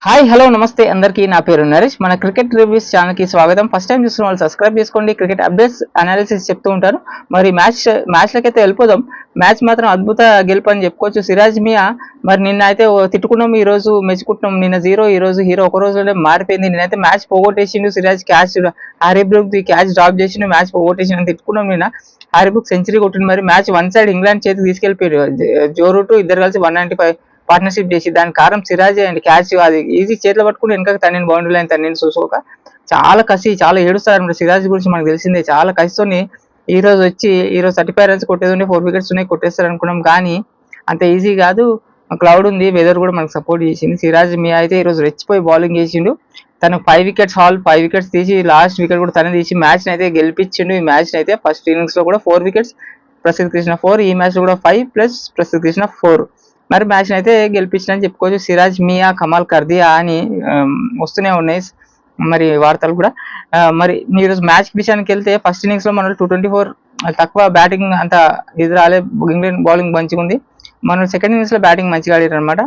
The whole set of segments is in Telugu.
హాయ్ హలో నమస్తే అందరికీ నా పేరు నరేష్. మన క్రికెట్ రివ్యూస్ ఛానల్ కి స్వాగతం. ఫస్ట్ టైం చూస్తున్న వాళ్ళు సబ్స్క్రైబ్ చేసుకోండి. క్రికెట్ అప్డేట్స్ అనాలిసిస్ చెప్తూ ఉంటాను. మరి మ్యాచ్లకైతే వెళ్ళిపోదాం. మ్యాచ్ మాత్రం అద్భుత గెలుపు అని చెప్పుకోవచ్చు. సిరాజ్ మియా మరి నిన్న అయితే తిట్టుకున్నాం, ఈ రోజు మెచ్చుకుంటున్నాం. నిన్న జీరో, ఈ రోజు హీరో. ఒక రోజులోనే మారిపోయింది. నిన్నైతే మ్యాచ్ పోగొట్టేసిండు Siraj. Catch Harry Brook the catch drop చేసిండు, మ్యాచ్ పోగొట్టేసిండు తిట్టుకున్నాం. నిన్న హారీబ్రూక్ సెంచరీ కొట్టింది. మరి మ్యాచ్ వన్ సైడ్ ఇంగ్లాండ్ చేతికి తీసుకెళ్లిపోయాడు. జో రూట్ ఇద్దరు కలిసి 195 పార్ట్నర్షిప్ చేసి దానికి కారణం సిరాజే అండి. క్యాచ్ అది ఈజీ చేతిలో పట్టుకుని వెనక తనని బౌండరీ లైన్ తనని చూసుకోక చాలా కసి, చాలా ఏడుస్తారు అనమాట. సిరాజ్ గురించి మనకు తెలిసిందే. చాలా కసితోని ఈ రోజు 35 రన్స్ కొట్టేది ఉండే 4 వికెట్స్ ఉన్నాయి, కొట్టేస్తారు అనుకున్నాం. కానీ అంత ఈజీ కాదు. క్లౌడ్ ఉంది, వెదర్ కూడా మనకు సపోర్ట్ చేసింది. సిరాజ్ మియా అయితే ఈ రోజు రెచ్చిపోయి బౌలింగ్ చేసిండు. తను 5 వికెట్స్ 5 వికెట్స్ తీసి లాస్ట్ వికెట్ కూడా తనే తీసి మ్యాచ్ అయితే గెలిపించిండు. ఈ మ్యాచ్ అయితే ఫస్ట్ ఇన్నింగ్స్ లో కూడా 4 వికెట్స్, ప్రసిద్ధ్ కృష్ణ 4, ఈ మ్యాచ్ లో కూడా 5 ప్లస్ ప్రసిద్ధ్ కృష్ణ 4. మరి మ్యాచ్ అయితే గెలిపించిందని చెప్పుకోవచ్చు. సిరాజ్ మియా కమాల్ కర్దియా అని వస్తూనే ఉన్నాయి మరి వార్తలు కూడా. మరి ఈరోజు మ్యాచ్ విషయానికి వెళ్తే ఫస్ట్ ఇన్నింగ్స్ లో మనం 224 తక్కువ బ్యాటింగ్ అంత ఇది రాలే. ఇంగ్లాండ్ బౌలింగ్ మంచిగా ఉంది. మనం సెకండ్ ఇన్నింగ్స్ లో బ్యాటింగ్ మంచిగా ఆడారు అనమాట.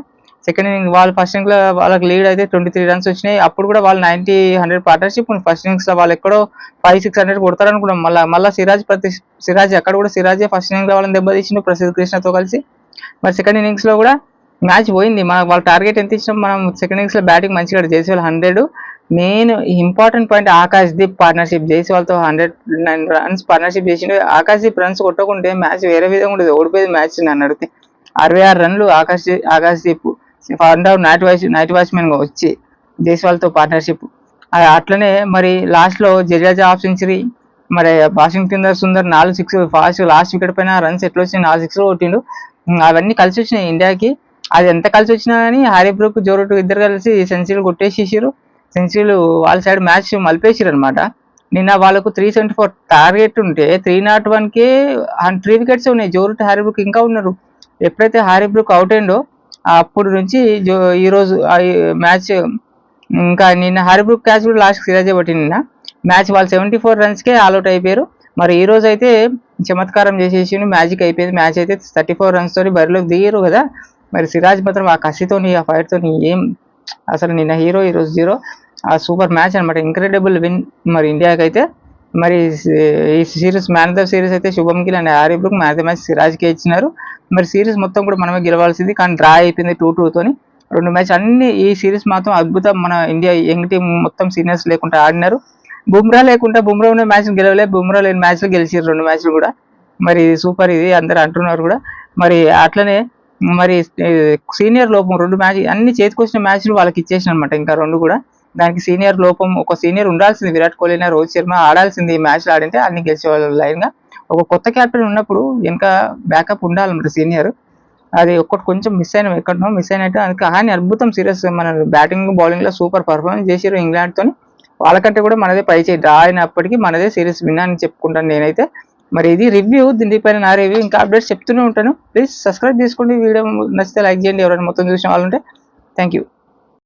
సెకండ్ ఇన్నింగ్ వాళ్ళు ఫస్ట్ ఇన్నింగ్స్ లో వాళ్ళకి లీడ్ అయితే 23 రన్స్ వచ్చినాయి. అప్పుడు కూడా వాళ్ళు 90-100 పార్ట్నర్షిప్. ఫస్ట్ ఇన్నింగ్స్ లో వాళ్ళు ఎక్కడో 500-600 కొడతారు అనుకున్నాం. మళ్ళీ సిరాజ్ అక్కడ కూడా సిరాజే ఫస్ట్ ఇన్నింగ్స్ లో వాళ్ళని దెబ్బతీసిండు ప్రసిద్ధ్ కృష్ణతో కలిసి. మరి సెకండ్ ఇన్నింగ్స్ లో కూడా మ్యాచ్ పోయింది. వాళ్ళ టార్గెట్ ఎంత ఇచ్చినాం మనం. సెకండ్ ఇన్నింగ్స్ లో బ్యాటింగ్ మంచిగా Jaiswal 100. Main important point Akash Deep partnership. Jaiswal తో 109 రన్స్ పార్ట్నర్షిప్ చేసిండు. ఆకాశ్ దీప్ రన్స్ కొట్టకుంటే మ్యాచ్ వేరే విధంగా ఉండేది, ఓడిపోయేది మ్యాచ్ నన్ను అడిగితే. 66 రన్లు ఆకాశ్ దీప్ నైట్ వాచ్మెన్ గా వచ్చి జైస్వాల్ తో పార్ట్నర్షిప్. అట్లనే మరి లాస్ట్ లో జడేజా హాఫ్ సెంచరీ, మరి Washington Sundar 4 6 fast last wicket పైన రన్స్ ఎట్లా వచ్చి 4 6 కొట్టిండు. అవన్నీ కలిసి వచ్చినాయి ఇండియాకి. అది ఎంత కలిసి వచ్చినా కానీ హారీబ్రూక్ జో రూట్ ఇద్దరు కలిసి సెంచరీలు కొట్టేసేసారు. సెంచరీలు వాళ్ళ సైడ్ మ్యాచ్ మలిపేసారు అనమాట. నిన్న వాళ్ళకు 374 టార్గెట్ ఉంటే 301 కే 3 వికెట్స్ ఉన్నాయి. జో రూట్ హారీబ్రూక్ ఇంకా ఉన్నారు. ఎప్పుడైతే హారీబ్రూక్ అవుట్ అయిండో అప్పుడు నుంచి ఈ రోజు మ్యాచ్ ఇంకా నిన్న హారీబ్రూక్ క్యాచ్ కూడా లాస్ట్ సిరాజే పట్టింది. నిన్న మ్యాచ్ వాళ్ళు 74 రన్స్ కే ఆల్అౌట్ అయిపోయారు. మరి ఈ రోజు అయితే చమత్కారం చేసేసి మ్యాజిక్ అయిపోయింది. మ్యాచ్ అయితే 34 రన్స్ తోని బరిలోకి దిగారు కదా. మరి సిరాజ్ మాత్రం ఆ కసితోని ఆ ఫైర్ తోని ఏం అసలు నిన్న హీరో, ఈ రోజు జీరో. ఆ సూపర్ మ్యాచ్ అనమాట. ఇంక్రెడిబుల్ విన్ మరి ఇండియాకి అయితే. మరి ఈ series man of the series అయితే Shubman Gill and Harry Brook, man of the match సిరాజ్కే ఇచ్చినారు. మరి సిరీస్ మొత్తం కూడా మనమే గెలవాల్సింది, కానీ డ్రా అయిపోయింది 2-2 తోని. 2 మ్యాచ్ అన్ని ఈ సిరీస్ మాత్రం అద్భుతం. మన ఇండియా యంగ్ టీం మొత్తం సీనియర్స్ లేకుండా ఆడినారు. బుమ్రా లేకుండా, బుమ్రా ఉన్న మ్యాచ్ గెలవలే, బుమ్రా లేని మ్యాచ్ లో గెలిచారు 2 మ్యాచ్లు కూడా. మరి సూపర్ ఇది అందరు అంటున్నారు కూడా. మరి అట్లనే మరి సీనియర్ లోపం 2 మ్యాచ్ అన్ని చేతికొచ్చిన మ్యాచ్లు వాళ్ళకి ఇచ్చేసిన అనమాట. ఇంకా 2 కూడా దానికి సీనియర్ లోపం. ఒక సీనియర్ ఉండాల్సింది, విరాట్ కోహ్లీ, రోహిత్ శర్మ ఆడాల్సింది. ఈ మ్యాచ్లు ఆడింటే అన్ని గెలిచేవాళ్ళు లైన్ గా. ఒక కొత్త క్యాప్టెన్ ఉన్నప్పుడు ఇంకా బ్యాకప్ ఉండాలన్నమాట సీనియర్. అది ఒక్కటి కొంచెం ఎక్కడనో మిస్ అయినట్టు. అందుకే కానీ అద్భుతం సీరియస్. మన బ్యాటింగ్ బౌలింగ్ లో సూపర్ పర్ఫార్మెన్స్ చేసారు ఇంగ్లాండ్ తోని. వాళ్ళకంటే కూడా మనదే పై చేయి. డ్రా అయినప్పటికీ మనదే సిరీస్ విన్ అని చెప్పుకుంటాను నేనైతే. మరి ఇది రివ్యూ. దీనిపైన నా రివ్యూ. ఇంకా అప్డేట్స్ చెప్తూనే ఉంటాను. ప్లీజ్ సబ్స్క్రైబ్ చేసుకోండి. వీడియో నచ్చితే లైక్ చేయండి ఎవరైనా మొత్తం చూసిన వాళ్ళు ఉంటే. Thank you.